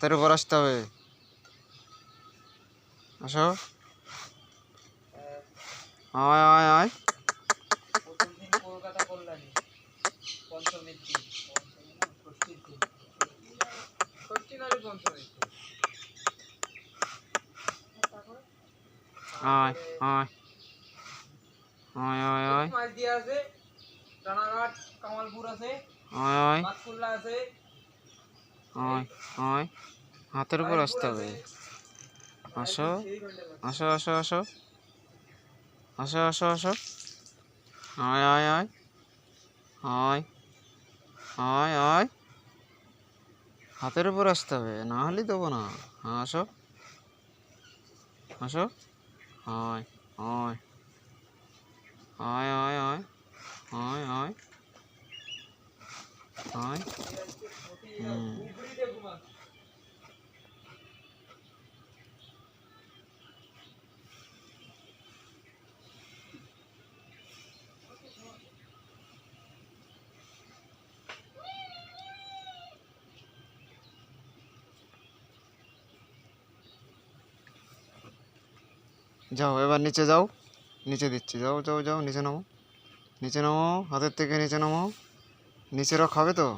হাতের উপর আসতে হবে। আসো, আয় আয় আয়। প্রথম দিন কলকাতা কল্যাণী, পঞ্চমীর দিন, ষষ্ঠীর দিন, ষষ্ঠী নাহলে পঞ্চমীর দিন। আয় আয় আয় আয় আয় মাছ দিয়ে আছে, রানাঘাট কামালপুর আছে, আয় আয় বাতকুল্লা আছে, আয় আয় হাতের উপর আসতে হবে। আসো আসো আসো আসো আসো আসো আসো, আয় আয় আয় আয় আয় আয় হাতের উপর আসতে হবে, না হলে দেবো না। হ্যাঁ আসো আসো, আয় আয় আয় আয় আয় আয় আয় আয়। যাও এবার নিচে যাও, নিচে দিচ্ছি, যাও যাও যাও নিচে নামো, নিচে নামো, হাতের থেকে নিচে নামো। নিচেরা খাবে তো।